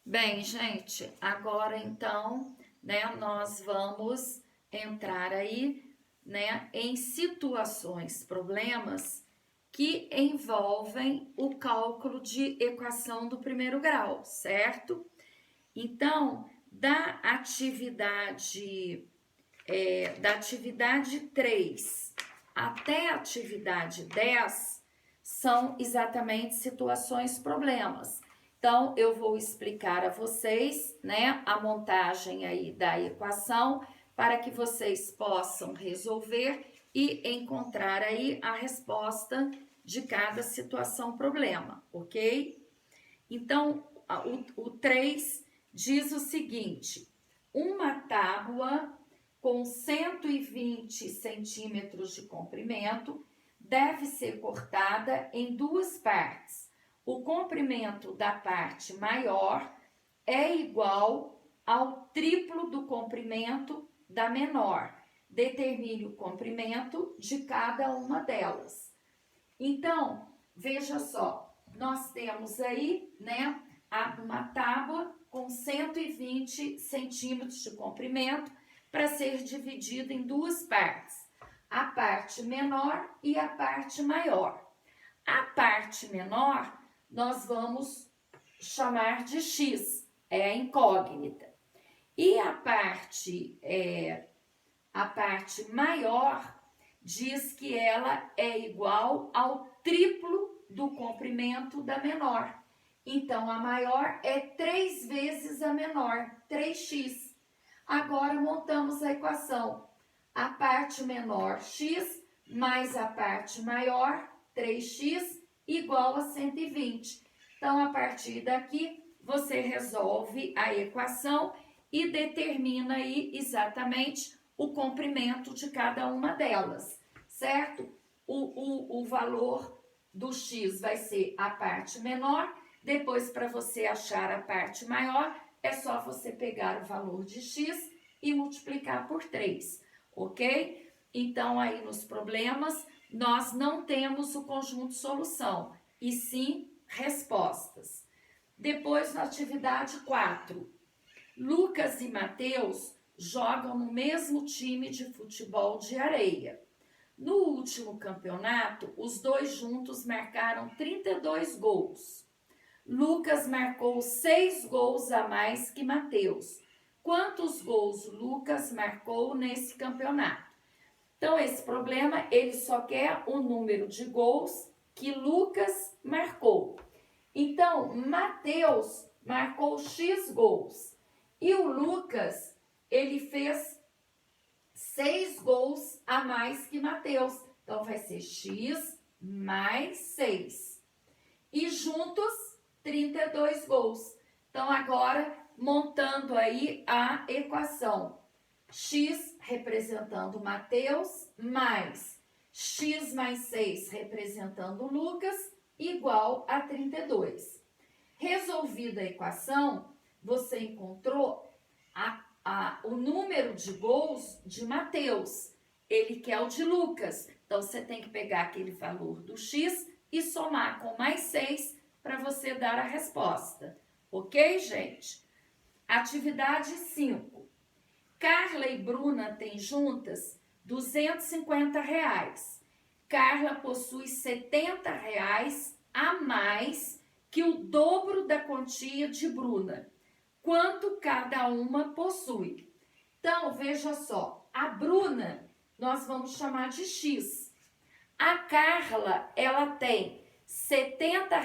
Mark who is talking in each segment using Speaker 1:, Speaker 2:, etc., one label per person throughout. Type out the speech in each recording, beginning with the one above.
Speaker 1: Bem, gente, agora então, né, nós vamos entrar aí, né, em situações, problemas que envolvem o cálculo de equação do primeiro grau, certo? Então, da atividade 3 até a atividade 10 são exatamente situações problemas. Então, eu vou explicar a vocês, né, a montagem aí da equação para que vocês possam resolver e encontrar aí a resposta de cada situação problema, ok? Então, o 3 diz o seguinte: uma tábua com 120 centímetros de comprimento deve ser cortada em duas partes. O comprimento da parte maior é igual ao triplo do comprimento da menor. Determine o comprimento de cada uma delas. Então, veja só, nós temos aí, né, uma tábua com 120 centímetros de comprimento para ser dividida em duas partes, a parte menor e a parte maior. A parte menor nós vamos chamar de x, é a incógnita. E a parte maior diz que ela é igual ao triplo do comprimento da menor. Então, a maior é 3 vezes a menor, 3x. Agora, montamos a equação. A parte menor, x, mais a parte maior, 3x, igual a 120. Então, a partir daqui, você resolve a equação e determina aí exatamente o comprimento de cada uma delas, certo? O valor do x vai ser a parte menor, depois para você achar a parte maior, é só você pegar o valor de x e multiplicar por 3, ok? Então, aí nos problemas, nós não temos o conjunto solução, e sim respostas. Depois, na atividade 4, Lucas e Mateus jogam no mesmo time de futebol de areia. No último campeonato, os dois juntos marcaram 32 gols. Lucas marcou 6 gols a mais que Mateus. Quantos gols Lucas marcou nesse campeonato? Então, esse problema, ele só quer o número de gols que Lucas marcou. Então, Mateus marcou X gols. E o Lucas, ele fez 6 gols a mais que Mateus. Então, vai ser X mais 6. E juntos, 32 gols. Então, agora, montando aí a equação. X representando Mateus, mais X mais 6 representando Lucas, igual a 32. Resolvida a equação, você encontrou o número de gols de Mateus. Ele quer o de Lucas. Então, você tem que pegar aquele valor do X e somar com mais 6 para você dar a resposta. Ok, gente? Atividade 5. Carla e Bruna têm juntas R$ 250. Carla possui R$ 70 a mais que o dobro da quantia de Bruna. Quanto cada uma possui? Então, veja só, a Bruna nós vamos chamar de X. A Carla, ela tem R$ 70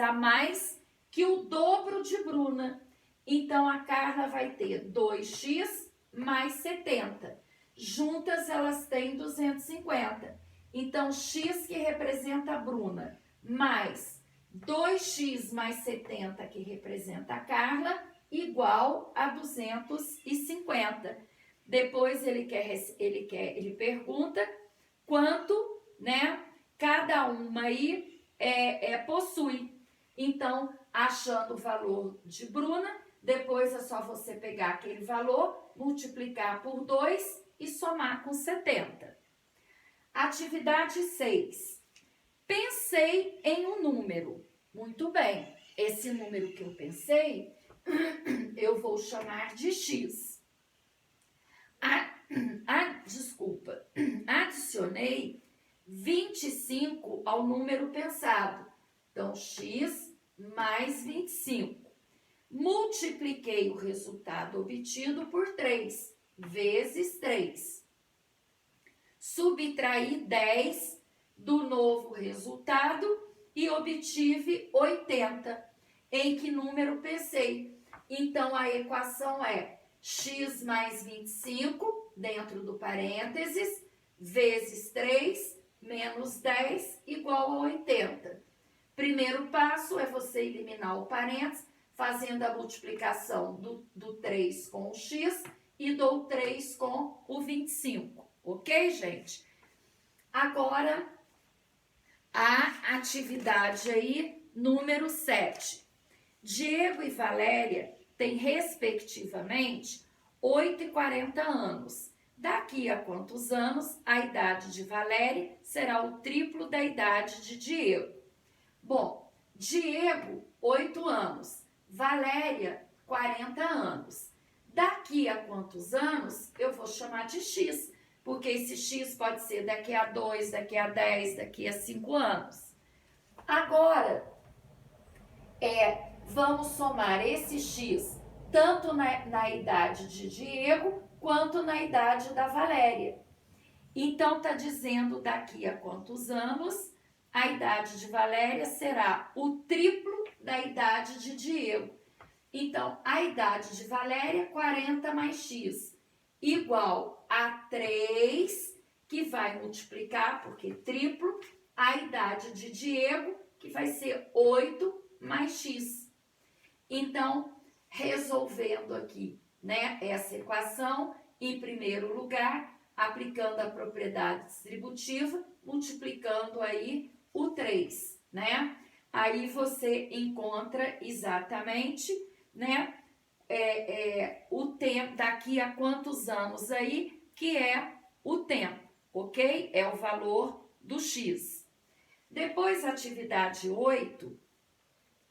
Speaker 1: a mais que o dobro de Bruna. Então, a Carla vai ter 2x mais 70. Juntas, elas têm 250. Então, x que representa a Bruna, mais 2x mais 70 que representa a Carla, igual a 250. Depois, ele pergunta quanto, né, cada uma aí possui. Então, achando o valor de Bruna, depois é só você pegar aquele valor, multiplicar por 2 e somar com 70. Atividade 6. Pensei em um número. Muito bem, esse número que eu pensei eu vou chamar de x. Desculpa, adicionei 25 ao número pensado. Então, x mais 25. Multipliquei o resultado obtido por 3, vezes 3. Subtraí 10 do novo resultado e obtive 80. Em que número pensei? Então, a equação é x mais 25, dentro do parênteses, vezes 3, menos 10, igual a 80. Primeiro passo é você eliminar o parênteses, fazendo a multiplicação do 3 com o x e do 3 com o 25. Ok, gente? Agora, a atividade aí, número 7. Diego e Valéria têm, respectivamente, 8 e 40 anos. Daqui a quantos anos a idade de Valéria será o triplo da idade de Diego? Bom, Diego, 8 anos. Valéria, 40 anos. Daqui a quantos anos eu vou chamar de x, porque esse x pode ser daqui a 2, daqui a 10, daqui a 5 anos. Agora, vamos somar esse x tanto na idade de Diego quanto na idade da Valéria. Então, está dizendo daqui a quantos anos a idade de Valéria será o triplo da idade de Diego. Então, a idade de Valéria, 40 mais x, igual a 3, que vai multiplicar, porque triplo, a idade de Diego, que vai ser 8 mais x. Então, resolvendo aqui, né, essa equação, em primeiro lugar, aplicando a propriedade distributiva, multiplicando aí o 3, né? Aí você encontra exatamente, né, o tempo, daqui a quantos anos aí, que é o tempo, ok? É o valor do x. Depois, a atividade 8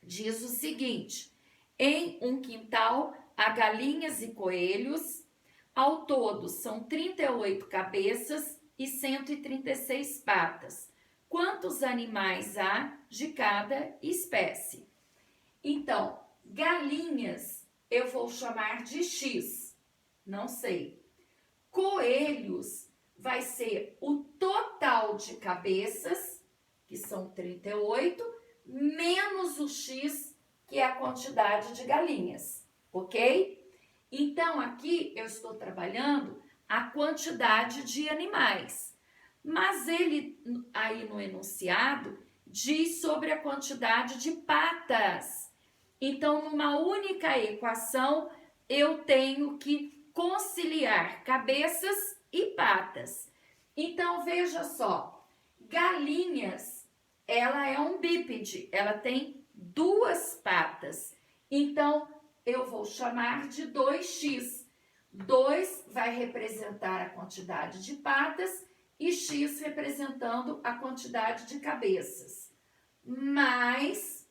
Speaker 1: diz o seguinte: em um quintal há galinhas e coelhos, ao todo são 38 cabeças e 136 patas. Quantos animais há de cada espécie? Então, galinhas eu vou chamar de x, não sei. Coelhos vai ser o total de cabeças, que são 38, menos o x, que é a quantidade de galinhas, ok? Então, aqui eu estou trabalhando a quantidade de animais. Mas ele, aí no enunciado, diz sobre a quantidade de patas. Então, numa única equação, eu tenho que conciliar cabeças e patas. Então, veja só, galinhas, ela é um bípede, ela tem 2 patas. Então, eu vou chamar de 2x. 2 vai representar a quantidade de patas e x representando a quantidade de cabeças. Mais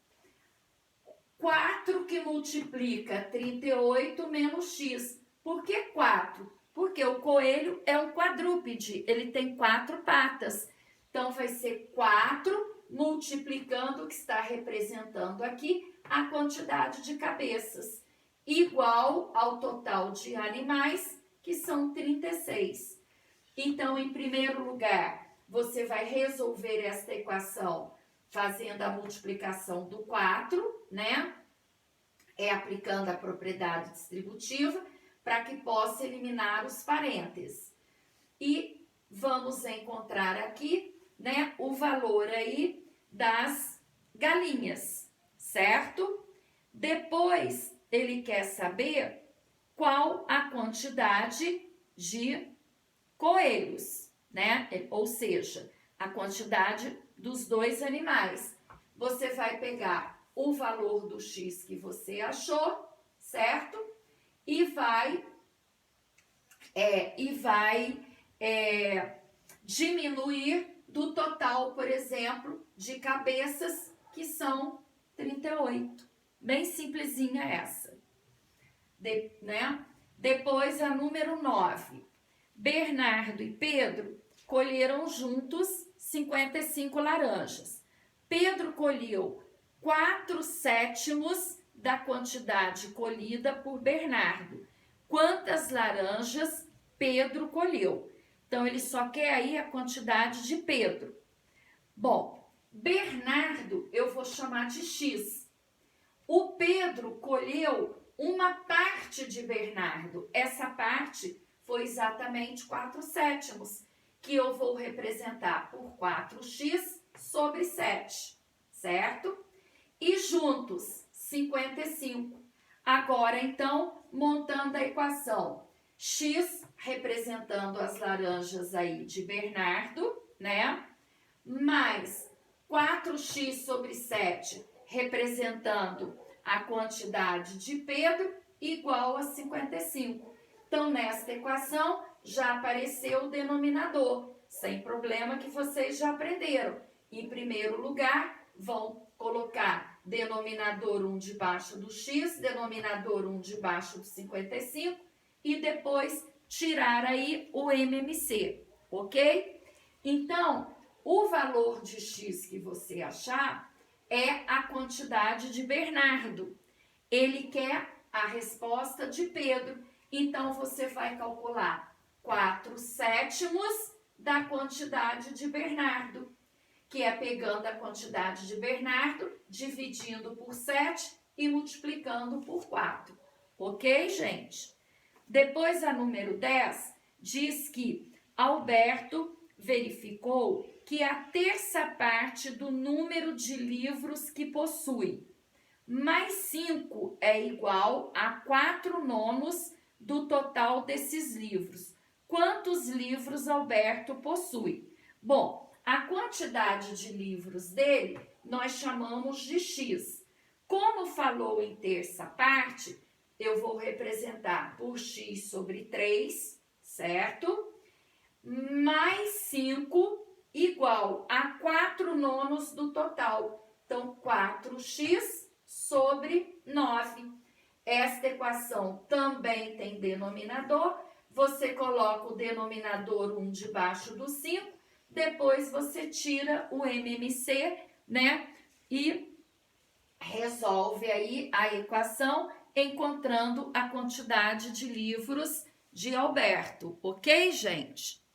Speaker 1: 4 que multiplica 38 menos x. Por que 4? Porque o coelho é um quadrúpede, ele tem 4 patas. Então, vai ser 4 multiplicando o que está representando aqui a quantidade de cabeças, igual ao total de animais, que são 36. Então, em primeiro lugar, você vai resolver esta equação fazendo a multiplicação do 4, né? Aplicando a propriedade distributiva para que possa eliminar os parênteses. E vamos encontrar aqui, né, o valor aí das galinhas, certo? Depois, ele quer saber qual a quantidade de coelhos, né? Ou seja, a quantidade dos 2 animais. Você vai pegar o valor do x que você achou, certo? E vai diminuir do total, por exemplo, de cabeças, que são 38. Bem simplesinha essa. Depois a número 9. Bernardo e Pedro colheram juntos 55 laranjas. Pedro colheu 4/7 da quantidade colhida por Bernardo. Quantas laranjas Pedro colheu? Então, ele só quer aí a quantidade de Pedro. Bom, Bernardo eu vou chamar de X. O Pedro colheu uma parte de Bernardo. Essa parte foi exatamente 4/7, que eu vou representar por 4x sobre 7, certo? E juntos, 55. Agora, então, montando a equação, x representando as laranjas aí de Bernardo, né? Mais 4x sobre 7 representando a quantidade de Pedro, igual a 55. Então, nesta equação, já apareceu o denominador, sem problema, que vocês já aprenderam. Em primeiro lugar, vão colocar denominador 1 debaixo do x, denominador 1 debaixo do 55, e depois tirar aí o MMC, ok? Então, o valor de x que você achar é a quantidade de Bernardo. Ele quer a resposta de Pedro. Então, você vai calcular 4/7 da quantidade de Bernardo, que é pegando a quantidade de Bernardo, dividindo por 7 e multiplicando por 4. Ok, gente? Depois, a número 10 diz que Alberto verificou que a terça parte do número de livros que possui, mais 5 é igual a 4/9 do total desses livros. Quantos livros Alberto possui? Bom, a quantidade de livros dele nós chamamos de x. Como falou em terça parte, eu vou representar por x sobre 3, certo? Mais 5 igual a 4/9 do total. Então, 4x sobre 9. Esta equação também tem denominador. Você coloca o denominador 1 debaixo do 5. Depois, você tira o MMC, né? E resolve aí a equação, encontrando a quantidade de livros de Alberto. Ok, gente?